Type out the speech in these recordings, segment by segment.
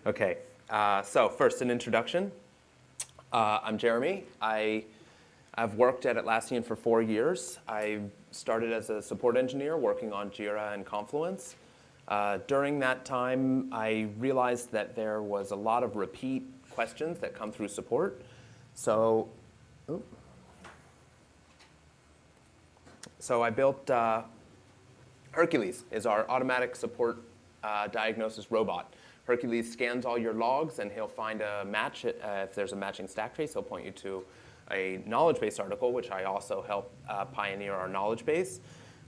Okay, so first an introduction. I'm Jeremy. I've worked at Atlassian for 4 years. I started as a support engineer working on Jira and Confluence. During that time, I realized that there was a lot of repeat questions that come through support. So I built Hercules, is our automatic support diagnosis robot. Hercules scans all your logs, and he'll find a match. If there's a matching stack trace, he'll point you to a knowledge base article, which I also help pioneer our knowledge base.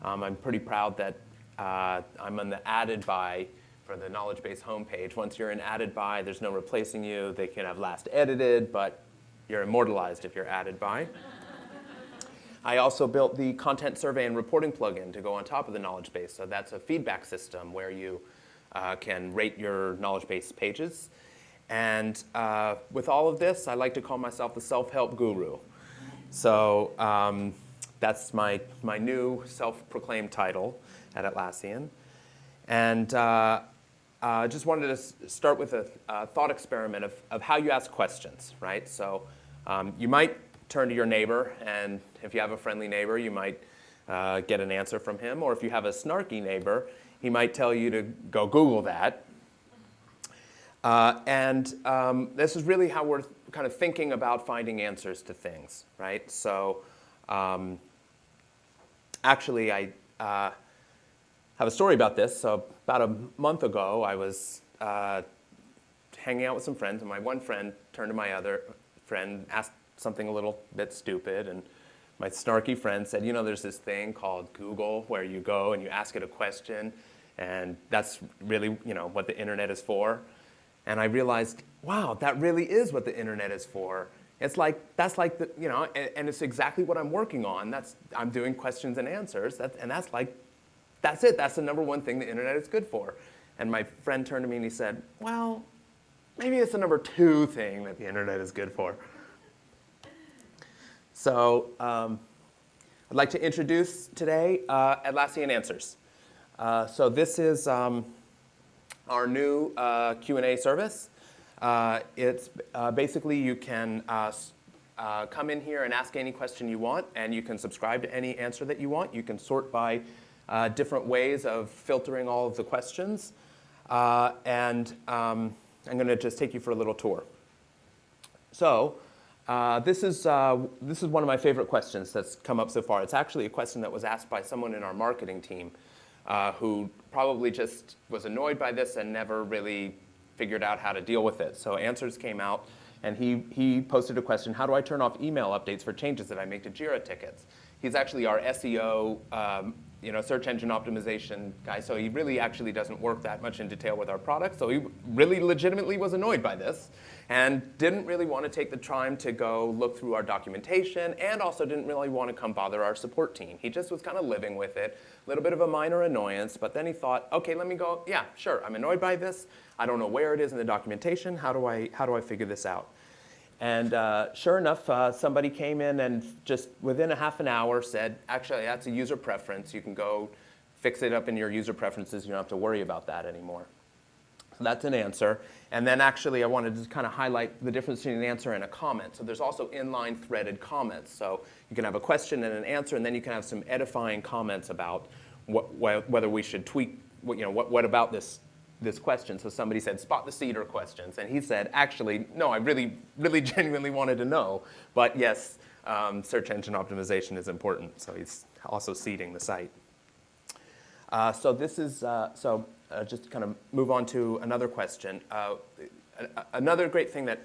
I'm pretty proud that I'm on the added by for the knowledge base homepage. Once you're in added by, there's no replacing you. They can have last edited, but you're immortalized if you're added by. I also built the content survey and reporting plugin to go on top of the knowledge base. So that's a feedback system where you can rate your knowledge base pages. And with all of this, I like to call myself the self-help guru. So that's my new self-proclaimed title at Atlassian. And I just wanted to start with a thought experiment of how you ask questions, right? So you might turn to your neighbor, and if you have a friendly neighbor, you might get an answer from him. Or if you have a snarky neighbor, he might tell you to go Google that. This is really how we're kind of thinking about finding answers to things, right? So actually, I have a story about this. So about a month ago, I was hanging out with some friends, and my one friend turned to my other friend, asked something a little bit stupid, and my snarky friend said, you know, there's this thing called Google where you go and you ask it a question, and that's really, you know, what the internet is for. And I realized, wow, that really is what the internet is for. It's like, that's like the, you know, and it's exactly what I'm working on. I'm doing questions and answers, and that's it. That's the number one thing the internet is good for. And my friend turned to me and he said, well, maybe it's the number two thing that the internet is good for. So I'd like to introduce today Atlassian Answers. So this is our new Q&A service. It's basically you can come in here and ask any question you want, and you can subscribe to any answer that you want. You can sort by different ways of filtering all of the questions. And I'm going to just take you for a little tour. So this is one of my favorite questions that's come up so far. It's actually a question that was asked by someone in our marketing team who probably just was annoyed by this and never really figured out how to deal with it. So Answers came out, and he posted a question: how do I turn off email updates for changes that I make to Jira tickets? He's actually our SEO, search engine optimization guy, so he really actually doesn't work that much in detail with our product. So he really legitimately was annoyed by this and didn't really want to take the time to go look through our documentation, and also didn't really want to come bother our support team. He just was kind of living with it, a little bit of a minor annoyance, but then he thought, okay, let me go, yeah, sure, I'm annoyed by this. I don't know where it is in the documentation. How do I figure this out? And sure enough, somebody came in and just within a half an hour said, actually, that's a user preference. You can go fix it up in your user preferences. You don't have to worry about that anymore. So that's an answer. And then actually, I wanted to kind of highlight the difference between an answer and a comment. So there's also inline threaded comments. So you can have a question and an answer, and then you can have some edifying comments about whether we should tweak, what about this question. So somebody said, spot the seeder questions. And he said, actually, no, I really, really genuinely wanted to know. But yes, search engine optimization is important. So he's also seeding the site. So this is, just to kind of move on to another question. Another great thing that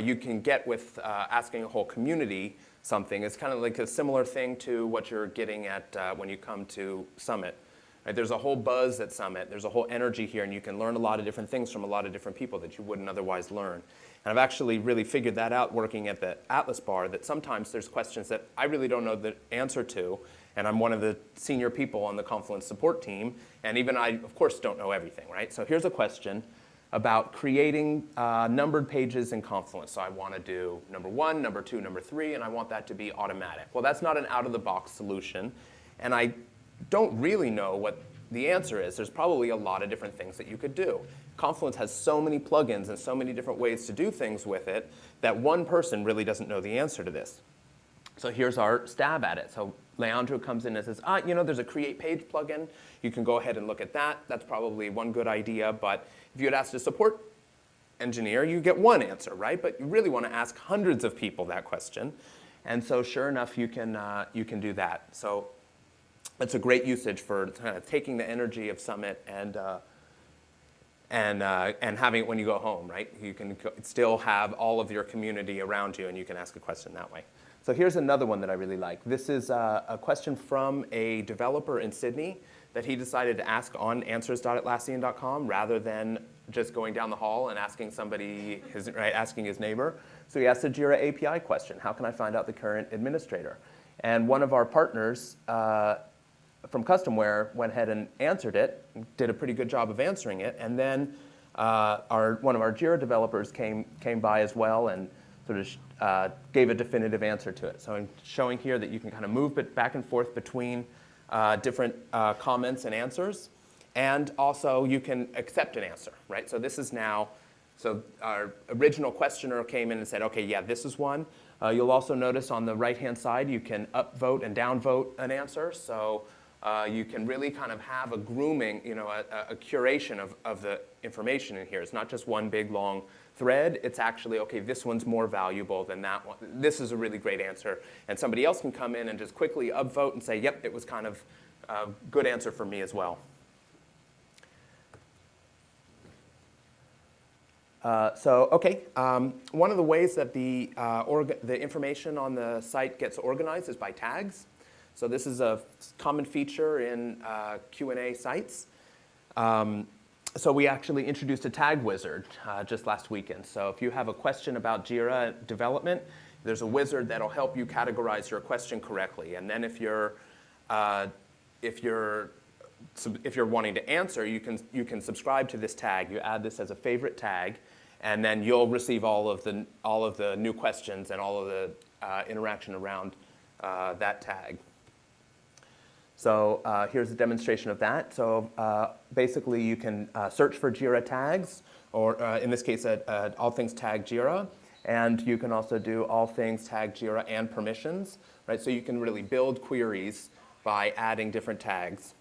you can get with asking a whole community something is kind of like a similar thing to what you're getting at when you come to Summit. Right? There's a whole buzz at Summit. There's a whole energy here, and you can learn a lot of different things from a lot of different people that you wouldn't otherwise learn. And I've actually really figured that out working at the Atlas Bar, that sometimes there's questions that I really don't know the answer to, and I'm one of the senior people on the Confluence support team, and even I, of course, don't know everything, right? So here's a question about creating numbered pages in Confluence. So I want to do number 1, number 2, number 3, and I want that to be automatic. Well, that's not an out-of-the-box solution, and I don't really know what the answer is there's probably a lot of different things that you could do. Confluence has so many plugins and so many different ways to do things with it that one person really doesn't know the answer to this. So here's our stab at it. So Leandro comes in and says, there's a create page plugin. You can go ahead and look at that. That's probably one good idea. But if you had asked a support engineer, you get one answer, right? But you really want to ask hundreds of people that question. And so sure enough, you can do that. So it's a great usage for kind of taking the energy of Summit and having it when you go home, right? You can still have all of your community around you, and you can ask a question that way. So here's another one that I really like. This is a question from a developer in Sydney that he decided to ask on answers.atlassian.com rather than just going down the hall and asking somebody, asking his neighbor. So he asked a Jira API question. How can I find out the current administrator? And one of our partners from Customware went ahead and answered it, did a pretty good job of answering it, and then one of our Jira developers came by as well and sort of gave a definitive answer to it. So I'm showing here that you can kind of move back and forth between different comments and answers, and also you can accept an answer, right? So this is now, so our original questioner came in and said, okay, yeah, this is one. You'll also notice on the right-hand side, you can upvote and downvote an answer. So you can really kind of have a grooming, a curation of the information in here. It's not just one big, long thread. It's actually, okay, this one's more valuable than that one. This is a really great answer. And somebody else can come in and just quickly upvote and say, yep, it was kind of a good answer for me as well. One of the ways that the information on the site gets organized is by tags. So this is a common feature in Q&A sites. So we actually introduced a tag wizard just last weekend. So if you have a question about Jira development, there's a wizard that'll help you categorize your question correctly. And then if you're wanting to answer, you can subscribe to this tag. You add this as a favorite tag, and then you'll receive all of the new questions and all of the interaction around that tag. So here's a demonstration of that. So basically, you can search for Jira tags, or in this case, all things tag Jira. And you can also do all things tag Jira and permissions, right? So you can really build queries by adding different tags.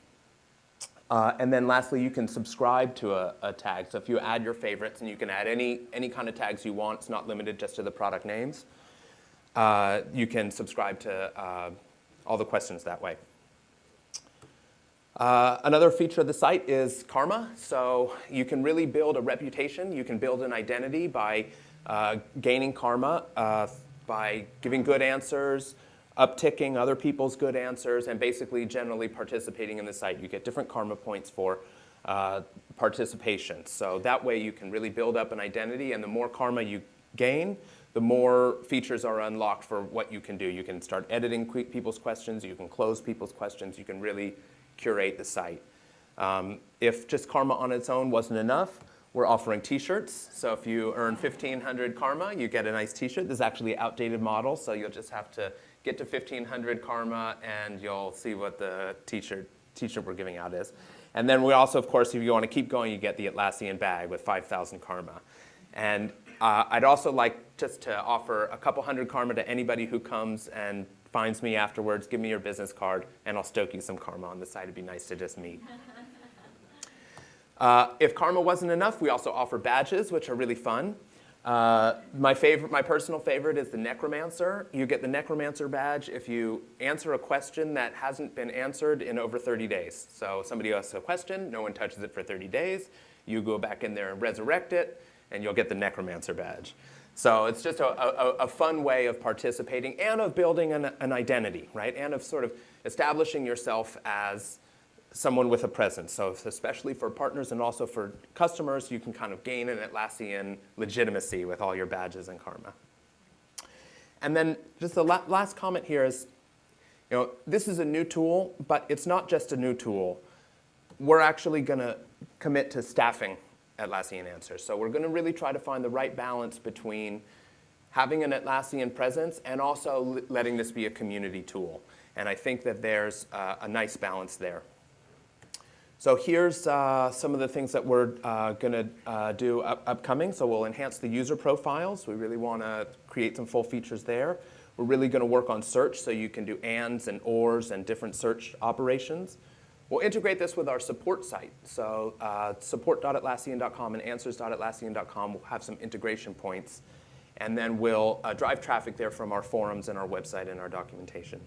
And then lastly, you can subscribe to a tag. So if you add your favorites, and you can add any kind of tags you want, it's not limited just to the product names, you can subscribe to all the questions that way. Another feature of the site is karma. So you can really build a reputation. You can build an identity by gaining karma, by giving good answers, upticking other people's good answers, and basically generally participating in the site. You get different karma points for participation. So that way you can really build up an identity, and the more karma you gain, the more features are unlocked for what you can do. You can start editing people's questions. You can close people's questions. You can really curate the site. If just karma on its own wasn't enough, we're offering t-shirts. So if you earn 1,500 karma, you get a nice t-shirt. This is actually an outdated model, so you'll just have to get to 1,500 karma, and you'll see what the t-shirt we're giving out is. And then we also, of course, if you want to keep going, you get the Atlassian bag with 5,000 karma. And I'd also like just to offer a couple hundred karma to anybody who comes and finds me afterwards. Give me your business card, and I'll stoke you some karma on the side. It'd be nice to just meet. If karma wasn't enough, we also offer badges, which are really fun. My personal favorite is the Necromancer. You get the Necromancer badge if you answer a question that hasn't been answered in over 30 days. So somebody asks a question, no one touches it for 30 days. You go back in there and resurrect it, and you'll get the Necromancer badge. So it's just a fun way of participating and of building an identity, right? And of sort of establishing yourself as someone with a presence. So especially for partners and also for customers, you can kind of gain an Atlassian legitimacy with all your badges and karma. And then just the last comment here is, this is a new tool, but it's not just a new tool. We're actually going to commit to staffing Atlassian Answers. So we're going to really try to find the right balance between having an Atlassian presence and also letting this be a community tool. And I think that there's a nice balance there. So here's some of the things that we're going to do upcoming. So we'll enhance the user profiles. We really want to create some full features there. We're really going to work on search, so you can do ands and ors and different search operations. We'll integrate this with our support site. So support.atlassian.com and answers.atlassian.com will have some integration points. And then we'll drive traffic there from our forums and our website and our documentation.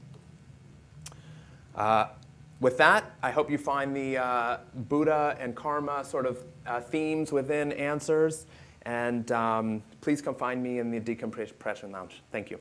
With that, I hope you find the Buddha and Karma sort of themes within Answers. And please come find me in the Decompression Lounge. Thank you.